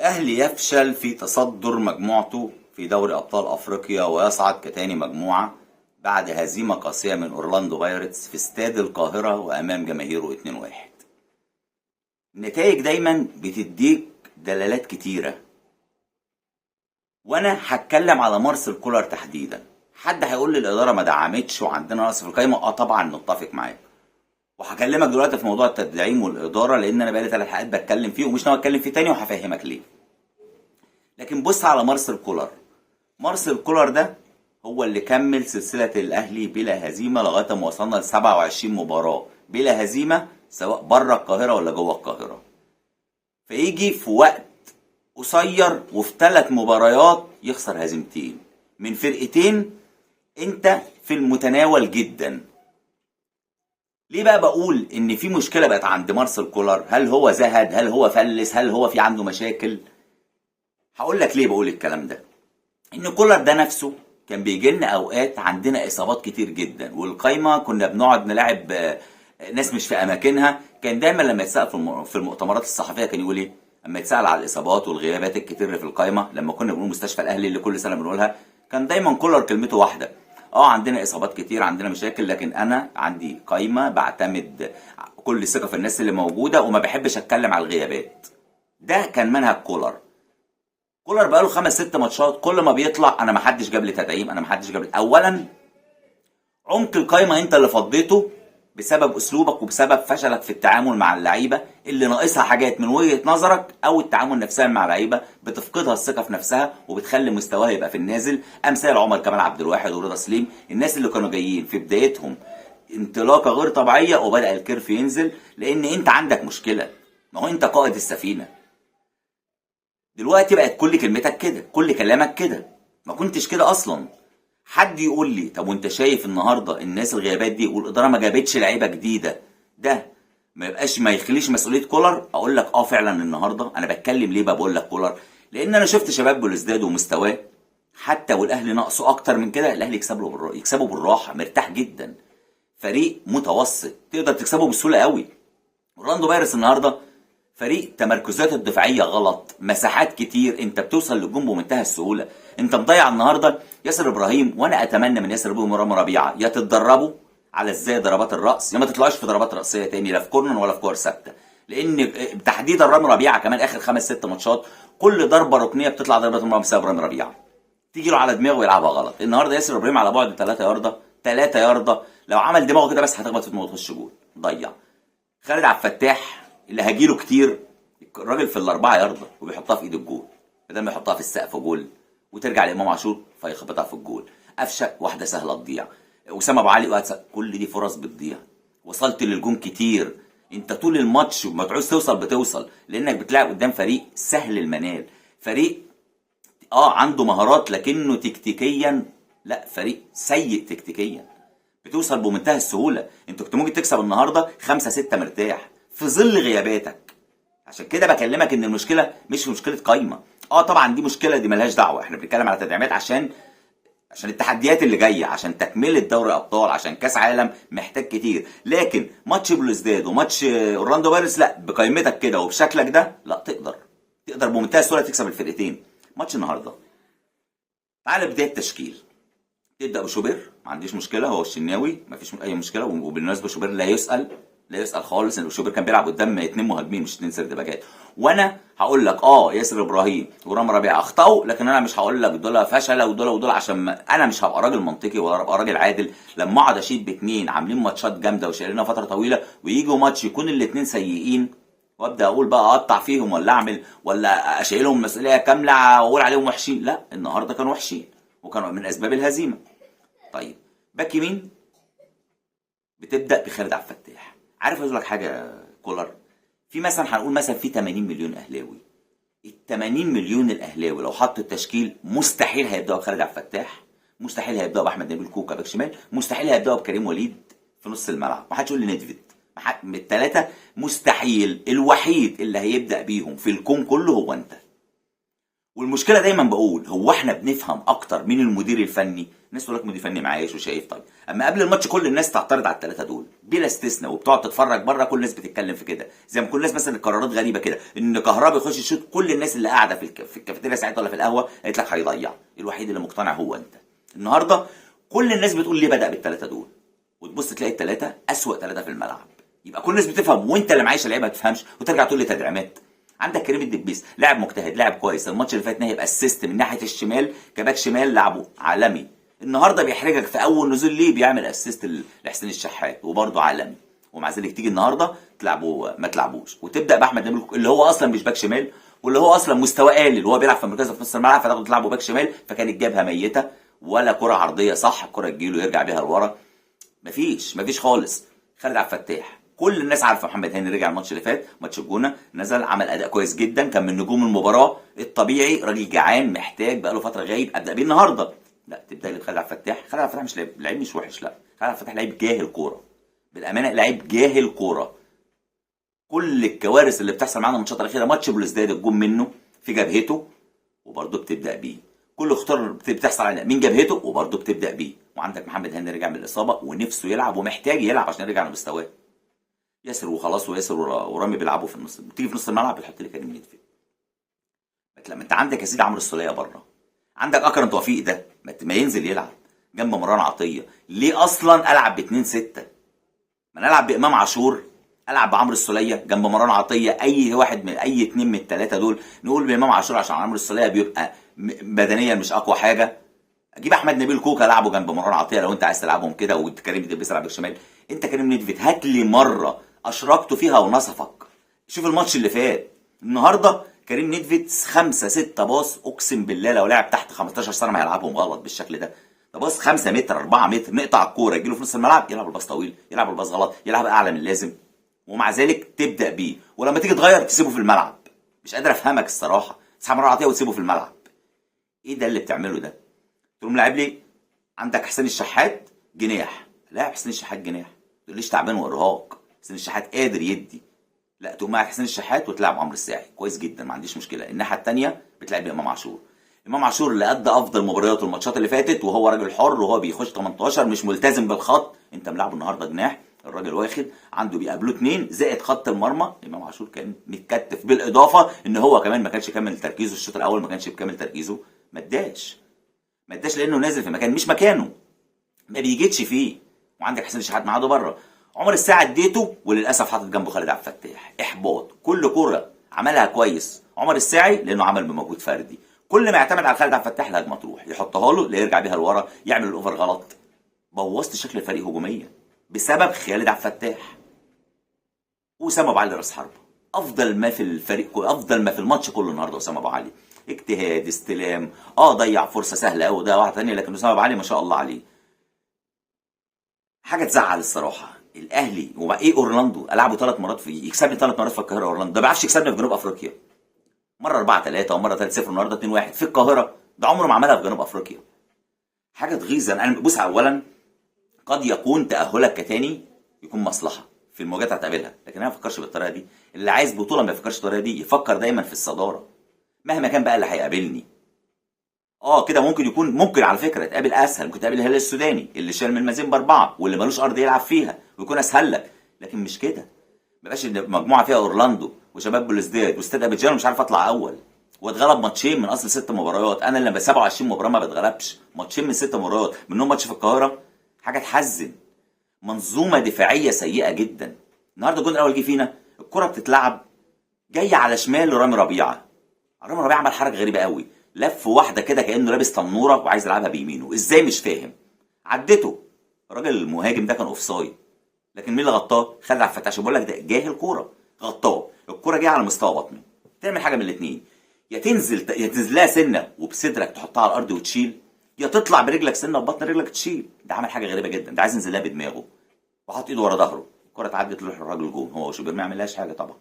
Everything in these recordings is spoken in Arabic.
الأهلي يفشل في تصدر مجموعته في دوري أبطال أفريقيا ويصعد كتاني مجموعة بعد هزيمة قاسية من أورلاندو بايرتس في استاد القاهرة وأمام جماهيره 2-1. النتائج دايما بتديك دلالات كتيرة، وأنا هتكلم على مارسيل كولر تحديدا. حد هيقول لي الإدارة ما دعمتش وعندنا نقص في القايمة؟ طبعا نتفق معاك، وهكلمك دلوقتي في موضوع التدعيم والإدارة لأن أنا بقالي 3 حلقات بتكلم فيه ومش ناوي أتكلم فيه تاني وهفهمك ليه. لكن بص على مارسيل كولر. مارسيل كولر ده هو اللي كمل سلسلة الأهلي بلا هزيمة لغاية ما وصلنا ل 27 مباراة بلا هزيمة، سواء بره القاهرة ولا جوه القاهرة. فيجي في وقت قصير وفي 3 مباريات يخسر هزيمتين من فرقتين انت في المتناول جدا. ليه بقى بقول ان في مشكلة بقت عند مارسيل كولر؟ هل هو زهد؟ هل هو فلس؟ هل هو في عنده مشاكل؟ هقول لك ليه بقول الكلام ده. ان كولر ده نفسه كان بيجي لنا اوقات عندنا اصابات كتير جدا، والقايمه كنا بنقعد نلاعب ناس مش في اماكنها. كان دايما لما يتسال في المؤتمرات الصحفيه كان يقول ايه؟ اما يتسال على الاصابات والغيابات الكتير اللي في القايمه، لما كنا بنقول مستشفى الاهلي اللي كل سنه بنقولها، كان دايما كولر كلمته واحده: عندنا اصابات كتير، عندنا مشاكل، لكن انا عندي قايمه بعتمد كل ثقه في الناس اللي موجوده وما بحبش اتكلم على الغيابات. ده كان منهج كولر. كولر بقاله 5-6 ماتشات كل ما بيطلع: انا ما حدش جاب لي تدعيم، انا ما حدش جاب لي. اولا عمق القايمه انت اللي فضيته بسبب اسلوبك وبسبب فشلك في التعامل مع اللعيبه اللي ناقصها حاجات من وجهه نظرك، او التعامل نفسيا مع اللعيبه بتفقدها الثقه في نفسها وبتخلي مستواها يبقى في النازل. امثال عمر كمال عبد الواحد ورضا سليم، الناس اللي كانوا جايين في بدايتهم انطلاقه غير طبيعيه وبدا الكيرف ينزل لان انت عندك مشكله. ما هو انت قائد السفينه. دلوقتي بقت كل كلمتك كده، كل كلامك كده، ما كنتش كده اصلا. حد يقول لي: طب وانت شايف النهارده الناس الغيابات دي والاداره ما جابتش لعيبه جديده، ده ما يخليش مسؤوليه كولر؟ اقول لك فعلا النهارده انا بتكلم ليه بقى بقول لك كولر، لان انا شفت شباب بلوزداد ومستواه حتى والاهلي ناقصه اكتر من كده، الاهلي يكسبه بالراحه مرتاح جدا. فريق متوسط تقدر تكسبه بسهوله قوي. اورلاندو بايرتس النهارده فريق تمركزات الدفاعيه غلط، مساحات كتير، انت بتوصل للجون بمنتهى السهوله. انت مضيع النهارده ياسر ابراهيم، وانا اتمنى من ياسر ابراهيم ورامي ربيعه يا تتدربوا على ازاي ضربات الراس، يا ما تطلعوش في ضربات راسيه تاني لا في كورنر ولا في كور ثابته. لان تحديدا رامي ربيعه كمان اخر 5-6 ماتشات كل ضربه ركنيه بتطلع ضربه مرمى بسبب رامي ربيعه، تيجي له على دماغه ويلعبها غلط. النهارده ياسر ابراهيم على بعد 3 ياردة لو عمل دماغه كده بس هتخبط في دماغه وتخش جول، ضيع. خالد عبد الفتاح اللي هجيله كتير، الراجل في ال4 ياردة وبيحطها في ايد الجول بدل ما يحطها في السقف جول وترجع لامام عاشور فيخبطها في الجول. قفشه واحده سهله تضيع، اسامه ابو علي كل دي فرص بتضيع. وصلت للجون كتير، انت طول الماتش ما تعوز توصل بتوصل لانك بتلعب قدام فريق سهل المنال، فريق عنده مهارات لكنه تكتيكيا لا، فريق سيء تكتيكيا. بتوصل بمنتهى السهوله، انت كنت ممكن تكسب النهارده 5-6 مرتاح في ظل غياباتك. عشان كده بكلمك ان المشكله مش مشكله قايمه. طبعا دي مشكله، دي ملهاش دعوه، احنا بنتكلم على تدعيمات عشان التحديات اللي جايه، عشان تكمله دوري ابطال، عشان كاس عالم محتاج كتير. لكن ماتش بلوزداد وماتش اورلاندو بايرتس لا، بقيمتك كده وبشكلك ده لا، تقدر بمنتهى السهوله تكسب الفرقتين. ماتش النهارده تعال بدايه التشكيل، تبدا بشوبير، ما عنديش مشكله، هو الشناوي ما فيش اي مشكله. وبالمناسبه شوبير لا يسال خالص، ان شوبير كان بيلعب قدام 2 مهاجمين مش 2 سرد باكات. وانا هقول لك ياسر ابراهيم ورامي ربيعه اخطاوا، لكن انا مش هقول لك دول فشله ودول عشان انا مش هبقى راجل منطقي ولا هبقى راجل عادل لما اقعد اشيد ب2 عاملين ماتشات جامده وشايلينها فتره طويله ويجوا ماتش يكون ال2 سيئين وابدا اقول بقى اقطع فيهم ولا اعمل ولا اشيلهم مسؤوليه كامله واقول عليهم وحشين. لا، النهارده كانوا وحشين وكانوا من اسباب الهزيمه. طيب باك يمين بتبدا بخالد عبد الفتاح. عارف اقول لك حاجه كولر؟ في مثلا هنقول مثلا في 80 مليون اهلاوي، ال 80 مليون الاهلاوي لو حطوا التشكيل مستحيل هيبداوا بخالد عبد الفتاح، مستحيل هيبداوا باحمد نبيل كوكا باك شمال، مستحيل هيبداوا بكريم وليد في نص الملعب. ما حدش يقول لي ندفد، من ال3 مستحيل. الوحيد اللي هيبدا بيهم في الكون كله هو انت. والمشكله دايما بقول هو احنا بنفهم اكتر من المدير الفني. الناس تقول لك مدير فني معايش وشايف. طيب اما قبل الماتش كل الناس تعترض على الثلاثه دول بلا استثناء، وبتقعد تتفرج بره كل الناس بتتكلم في كده، زي ما كل الناس مثلا القرارات غريبه كده ان كهربا يخش يشوط، كل الناس اللي قاعده في الكافيتيريا ساعتها ولا في القهوه قالت لك هيضيع. الوحيد اللي مقتنع هو انت. النهارده كل الناس بتقول ليه بدأ بالثلاثه دول، وتبص تلاقي الثلاثه اسوأ ثلاثه في الملعب. يبقى كل الناس بتفهم وانت اللي معايش اللعيبه ما تفهمش وترجع تقول لي تدعيمات. عندك كريم الدبيس لاعب مجتهد، لاعب كويس. الماتش اللي فات نهي اسيست من ناحيه الشمال كباك شمال، لعبه عالمي. النهارده بيحرجك في اول نزول ليه بيعمل اسيست لحسين الشحات وبرده عالمي، ومع ذلك تيجي النهارده تلعبه ما تلعبوش وتبدا باحمد نبيل اللي هو اصلا مش باك شمال، واللي هو اصلا مستواه قليل اللي هو بيلعب في مركزه في نص الملعب، فتاخده تلعبه باك شمال، فكانت جابها ميته ولا كره عرضيه صح الكره تجيله يرجع بيها لورا. مفيش خالص. خالد عبد الفتاح كل الناس عارفه محمد هاني رجع الماتش اللي فات ماتش الجونه، نزل عمل اداء كويس جدا، كان من نجوم المباراه. الطبيعي راجل جعان محتاج بقاله فتره غايب، ابدا بيه النهارده. لا تبدا لي بخالد عبد الفتاح. خالد عبد الفتاح مش لعيب مش وحش، لا خالد عبد الفتاح لعيب جاهل كوره، بالامانه لعيب جاهل كوره. كل الكوارث اللي بتحصل معانا الماتشات الاخيره، ماتش بلوزداد الجون منه في جبهته وبرضه بتبدا بيه، كل خطر بتحصل على من جبهته وبرضه بتبدا بيه. وعندك محمد هاني رجع من الاصابه ونفسه يلعب ومحتاج يلعب عشان يرجع لمستواه. ياسر وخلاص، وياسر ورامي بيلعبوا في النص، بتيجي في نص الملعب بتحط لي كريم نيدفيد. لما انت عندك يا سيدي عمرو السوليه بره، عندك اكرم توفيق ده ما ينزل يلعب جنب مروان عطيه. ليه اصلا العب ب 2-6؟ ما انا العب بامام عاشور، العب بعمرو السوليه جنب مروان عطيه، اي واحد من اي اتنين من الثلاثه دول. نقول بامام عاشور عشان عمرو السوليه بيبقى بدنيا مش اقوى حاجه. اجيب احمد نبيل كوكا العبه جنب مروان عطيه لو انت عايز تلعبهم كده، وكريم ديفيس يلعب بالشمال. انت كريم نيدفيد هات لي مره اشركته فيها ونصفك. شوف الماتش اللي فات. النهارده كريم نيدفيد 5-6 باص، اقسم بالله لو لعب تحت 15 سنه ما هيلعبهم غلط بالشكل ده. ده باص 5 متر 4 متر، نقطع الكوره يجي له في نص الملعب يلعب الباص طويل، يلعب الباص غلط، يلعب اعلى من اللازم، ومع ذلك تبدا بيه، ولما تيجي تغير تسيبه في الملعب. مش قادر افهمك الصراحه، تسحب مروان عطيه وتسيبه في الملعب. ايه ده اللي بتعمله ده؟ تقوم لاعب لي عندك حسين الشحات جناح، لاعب حسين الشحات جناح، ما تقوليش تعبان وارهاق. حسين الشحات قادر يدي، لا تقوم معاك حسين الشحات وتلعب عمرو الساعي كويس جدا، ما عنديش مشكله. الناحيه الثانيه بتلعب امام عاشور. امام عاشور اللي ادى افضل مبارياته الماتشات اللي فاتت، وهو راجل حر وهو بيخش 18 مش ملتزم بالخط. انت ملعبه النهارده جناح، الراجل واخد عنده بيقابلوه اتنين زائد خط المرمى. امام عاشور كان متكتف، بالاضافه ان هو كمان ما كانش كامل تركيزه الشوط الاول، ما كانش بكامل تركيزه، ما اداش لانه نازل في مكان مش مكانه، ما بيجيتش فيه. وعندك حسين الشحات معاده بره. عمر الساعه اديته وللاسف حاطط جنبه خالد عبد الفتاح. احباط. كل كوره عملها كويس عمر الساعي لانه عمل بمجهود فردي، كل ما يعتمد على خالد عبد الفتاح الهجمه تروح يحطها له لا يرجع بيها لورا، يعمل الاوفر غلط. بوظت شكل الفريق هجوميا بسبب خالد عبد الفتاح. واسامه ابو علي راس حربه، افضل ما في الفريق، افضل ما في الماتش كله النهارده اسامه ابو علي. اجتهاد، استلام، ضيع فرصه سهله قوي ده واحده ثانيه، لكن اسامه ابو علي ما شاء الله عليه. حاجه تزعل الصراحه. الاهلي ايه اورلاندو العبه 3 مرات يكسبني 3 مرات في القاهره. اورلاندو ده ما بيعرفش يكسبني في جنوب افريقيا، مره 4-3 ومره 3-0 النهارده 2-1 في القاهره. ده عمره ما عملها في جنوب افريقيا. حاجه تغيظ. انا بص، اولا قد يكون تاهلك كتاني يكون مصلحه في المواجهات هتقابلها، لكن انا ما بفكرش بالطريقه دي. اللي عايز بطوله ما يفكرش بالطريقه دي، يفكر دايما في الصداره مهما كان بقى اللي هيقابلني. كده ممكن على فكره تقابل اسهل، ممكن تقابل الهلال السوداني اللي شال من المازين ب4 واللي ملوش ارض يلعب فيها ويكون اسهل لك، لكن مش كده. ما بقاش مجموعه فيها اورلاندو وشباب بلوزداد واستاد ابيجان ومش عارف اطلع اول، واتغلب ماتشين من اصل 6 مباريات. انا اللي ب 27 مباراه ما بتغلبش، ماتشين من 6 مباريات منهم ماتش في القاهره. حاجه تحزن. منظومه دفاعيه سيئه جدا. النهارده الجون الاول جه فينا، الكره بتتلعب جايه على شمال رامي ربيعه. رامي ربيعه عمل حركه غريبه قوي، لف واحده كده كانه لابس تنوره وعايز يلعبها بيمينه، ازاي مش فاهم. عدته، الراجل المهاجم ده كان اوف سايد، لكن مين اللي غطاه؟ خالد عبد الفتاح. بقول لك ده جاهل كوره، غطاه. الكوره جايه على مستوى بطنه. تعمل حاجه من الاثنين، يا تنزل لها سنه وبصدرك تحطها على الارض وتشيل، يا تطلع برجلك سنه وبطن رجلك تشيل. ده عمل حاجه غريبه جدا، ده عايز ينزل لها بدماغه وحط ايده ورا ظهره. الكوره اتعدت تروح للراجل جون، هو وشوبير ما يعملهاش حاجه طبعا.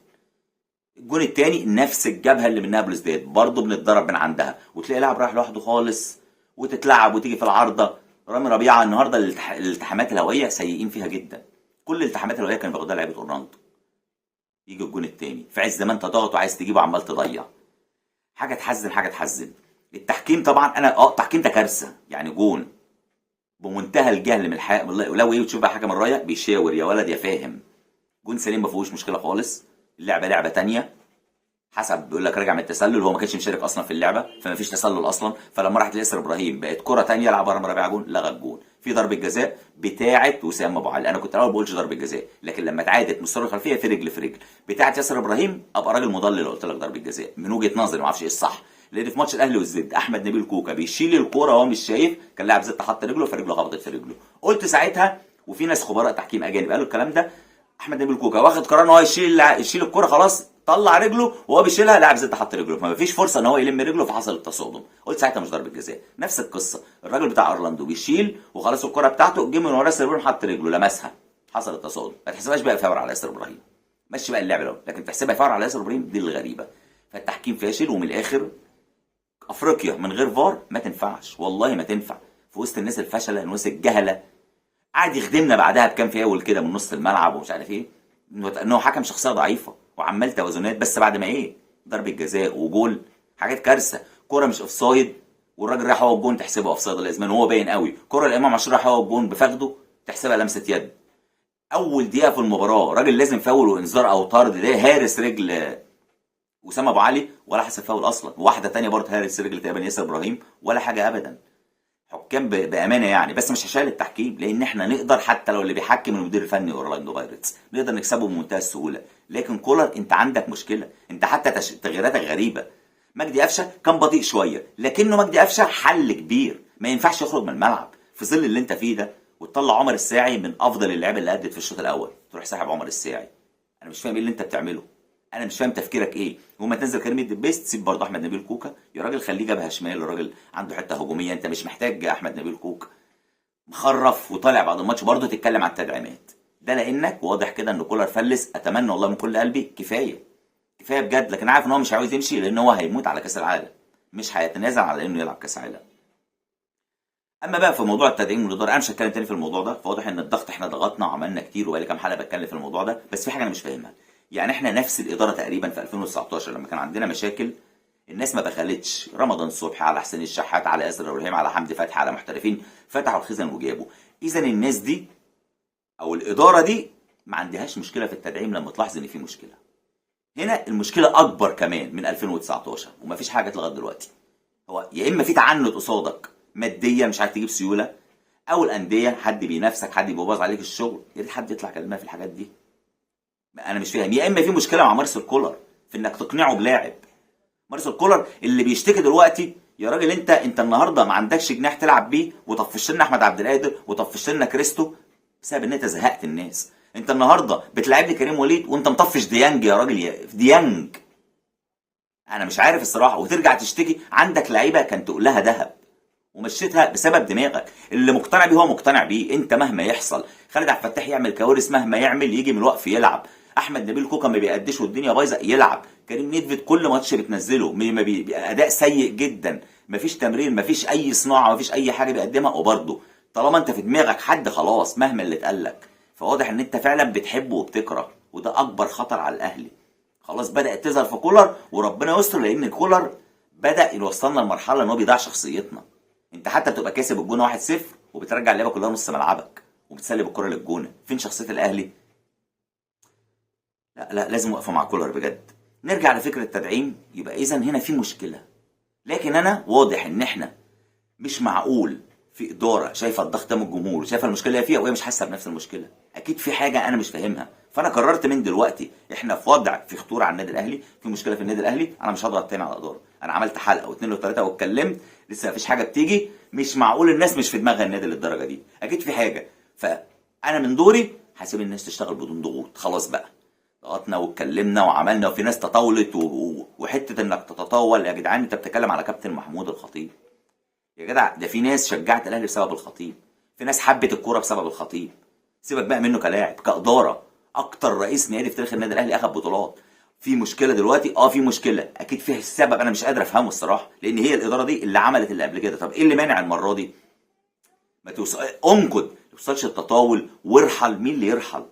الجون الثاني نفس الجبهه اللي منها بلوزداد، برضه بنتضرب من عندها، وتلاقي لاعب رايح لوحده خالص وتتلعب وتيجي في العارضه. رامي ربيعه النهارده الالتحامات الهوائيه سيئين فيها جدا، كل الالتحامات الهوائيه كان بياخدها لعيبه اورلاندو. يجي الجون الثاني في عز ما انت ضاغط وعايز تجيبه عمال تضيع. حاجه تحزن، حاجه تحزن. التحكيم طبعا انا التحكيم ده كارثه، يعني جون بمنتهى الجهل من الحق ولو ايه، وتشوف بقى حكم الرايه بيشاور يا ولد يا فاهم. جون سليم ما فيهوش مشكله خالص. اللعبه لعبه تانية، حسب بيقول لك راجع من التسلل، هو ما كانش مشارك اصلا في اللعبه فما فيش تسلل اصلا. فلما راحت لياسر ابراهيم بقت كره تانية لعبها رامي ربيعه جون، لغى الجون. في ضربه جزاء بتاعه وسام ابو علي، انا كنت الاول بقولش ضربه جزاء، لكن لما اتعادت مستوى الخلفيه في رجل في رجل بتاعه ياسر ابراهيم ابقى راجل مضلل لو قلت لك ضربه جزاء من وجهه نظري، ما اعرفش ايه الصح. لان في ماتش الاهلي والزد احمد نبيل كوكا بيشيل الكوره وهو مش شايف، كان لاعب زد حط رجله فرجله خبطت في رجله. قلت ساعتها، وفي ناس خبراء تحكيم اجانب قالوا الكلام ده، احمد نبيل كوكا واخد قرار ان هو يشيل الكوره، خلاص طلع رجله وهو بيشيلها، لاعب زد حط رجله، فما فيش فرصه ان هو يلم رجله، فحصل التصادم. قلت ساعتها مش ضربه جزاء. نفس القصه، الراجل بتاع اورلاندو بيشيل وخلاص الكوره بتاعته، جه من ورا ياسر ابراهيم حط رجله لمسها، حصل التصادم. ما تحسبهاش بقى فاول على ياسر ابراهيم، مشي بقى اللعبه لو، لكن تحسبها فاول على ياسر ابراهيم دي الغريبه. فالتحكيم فاشل. ومن الاخر افريقيا من غير فار ما تنفعش، والله ما تنفع. في وسط الناس الفشله، الناس الجهله، قعد يخدمنا بعدها بكام فاول كده من نص الملعب ومش عارف ايه، انه حكم شخصيه ضعيفه وعمال توازنات، بس بعد ما ايه، ضربه جزاء وجول، حاجات كارثه. كوره مش اوفسايد والراجل راح هو الجون تحسبها اوفسايد الازمان وهو باين قوي. كوره الامام عاشور راح هو الجون بفخده تحسبها لمسه يد. اول دقيقه في المباراه راجل لازم فاول وانذار او طرد، ده هارس رجل وسام ابو علي ولا حسب فاول اصلا. واحده تانية برضه هارس رجل تقريبا ياسر ابراهيم ولا حاجه ابدا. حكام بامانه يعني، بس مش هشال التحكيم، لان احنا نقدر حتى لو اللي بيحكم المدير الفني اورلاندو بايرتس نقدر نكسبه بمنتهى السهوله. لكن كولر انت عندك مشكله، انت حتى تغييراتك غريبه. مجدي قفشه كان بطيء شويه، لكنه مجدي قفشه حل كبير، ما ينفعش يخرج من الملعب في ظل اللي انت فيه ده وتطلع عمر الساعي من افضل اللعيبه اللي ادت في الشوط الاول، تروح ساحب عمر الساعي. انا مش فاهم ايه اللي انت بتعمله، انا مش فاهم تفكيرك ايه. وما تنزل كريم الدبيس تسيب برضه احمد نبيل كوكا، يا راجل خليه جبهه شمال، الراجل عنده حته هجوميه، انت مش محتاج احمد نبيل كوكا. مخرف وطالع بعد الماتش برضه تتكلم عن التدعيمات، ده لانك واضح كده ان كولر فلس. اتمنى والله من كل قلبي كفايه كفايه بجد، لكن عارف ان هو مش عاوز يمشي لان هو هيموت على كاس العالم، مش هيتنازل على انه يلعب كاس عالم. اما بقى في موضوع التدعيم والاداره انا مش هتكلم تاني في الموضوع ده، فواضح ان الضغط احنا ضغطنا وعملنا كتير وبقالي كام حلقه بتكلم في الموضوع ده، بس في حاجه انا مش فاهمها. يعني احنا نفس الاداره تقريبا في 2019 لما كان عندنا مشاكل، الناس ما بخلتش رمضان صبحي على حسين الشحات على ياسر ابراهيم على حمدي فتحي على محترفين، فتحوا الخزن وجابوا. اذا الناس دي او الاداره دي ما عندهاش مشكله في التدعيم لما تلاحظ ان في مشكله. هنا المشكله اكبر كمان من 2019 ومفيش حاجه لغايه دلوقتي. هو يا اما في تعنت قصادك ماديا مش عارف تجيب سيوله، او الانديه حد بينافسك، حد بيبوظ عليك الشغل. يا ريت حد يطلع كلمنا في الحاجات دي. انا مش فاهم، يا اما في مشكله مع مارسيل كولر في انك تقنعه بلاعب. مارسيل كولر اللي بيشتكي دلوقتي، يا راجل انت النهارده ما عندكش جناح تلعب بيه وطفشت لنا احمد عبد القادر وطفشت لنا كريستو بسبب ان انت زهقت الناس. انت النهارده بتلعب لي كريم وليد وانت مطفش ديانج، يا راجل يا ديانج. انا مش عارف الصراحه، وترجع تشتكي عندك لعيبه كان تقولها ذهب ومشيتها بسبب دماغك. اللي مقتنع بيه هو مقتنع بيه، انت مهما يحصل. خالد عبد الفتاح يعمل كوارث مهما يعمل، يجي من الوقف يلعب. احمد نبيل كوكا ما بيأديش والدنيا بايظه يلعب. كريم نيدفيد كل ماتش بتنزله اداء سيء جدا، مفيش تمرين، مفيش اي صناعه، مفيش اي حاجه بيقدمها. وبرده طالما انت في دماغك حد خلاص مهما اللي اتقالك، فواضح ان انت فعلا بتحبه وبتكره، وده اكبر خطر على الاهلي. خلاص بدأت تظهر في كولر، وربنا يستر، لان كولر بدأ يوصلنا لمرحله ان هو بيضيع شخصيتنا. انت حتى بتبقى كاسب الجونه 1-0 وبترجع اللعبه كلها نص ملعبك وبتسلب الكره للجونه، فين شخصيه الاهلي؟ لا لا، لازم وقفه مع كولر بجد. نرجع لفكره التدعيم، يبقى اذا هنا في مشكله. لكن انا واضح ان احنا مش معقول في اداره شايفه الضغط من الجمهور وشايفه المشكله اللي فيها وهي مش حاسه بنفس المشكله. اكيد في حاجه انا مش فاهمها. فانا قررت من دلوقتي احنا في وضع في خطوره على النادي الاهلي، في مشكله في النادي الاهلي، انا مش هضغط تاني على الاداره. انا عملت حلقه واثنين وثلاثه واتكلمت، لسه مفيش حاجه بتيجي. مش معقول الناس مش في دماغها النادي للدرجه دي، اكيد في حاجه. فانا من دوري هسيب الناس تشتغل بدون ضغوط. خلاص بقى ضغطنا واتكلمنا وعملنا، وفي ناس تطاولت وحته انك تتطاول. يا جدعان انت بتتكلم على كابتن محمود الخطيب، يا جدع ده في ناس شجعت الاهلي بسبب الخطيب، في ناس حبت الكوره بسبب الخطيب. سيبك بقى منه كلاعب، كاداره اكتر رئيس نادي في تاريخ النادي الاهلي اخذ بطولات. في مشكله دلوقتي، في مشكله اكيد فيها السبب، انا مش قادر افهمه الصراحه، لان هي الاداره دي اللي عملت اللي قبل كده. طب ايه اللي مانع المره دي؟ ما توصل انقد، ما توصلش التطاول وارحل. مين اللي يرحل؟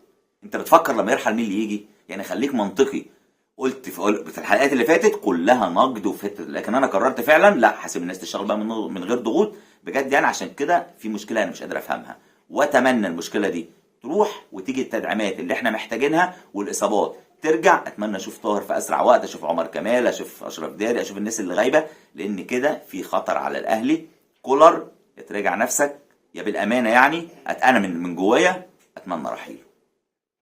انت بتفكر لما يرحل مين اللي يجي؟ يعني خليك منطقي قلت في الحلقات اللي فاتت كلها نقد وفتر، لكن انا قررت فعلا لا، هسيب الناس تشتغل بقى من غير ضغوط بجد يعني. عشان كده في مشكله انا مش قادر افهمها، واتمنى المشكله دي تروح وتيجي التدعيمات اللي احنا محتاجينها والاصابات ترجع. اتمنى اشوف طاهر في اسرع وقت، اشوف عمر كمال، اشوف اشرف داري، اشوف الناس اللي غايبه، لان كده في خطر على الاهلي. كولر يتراجع نفسك يا بالامانه يعني. انا من جوايا اتمنى رحيله.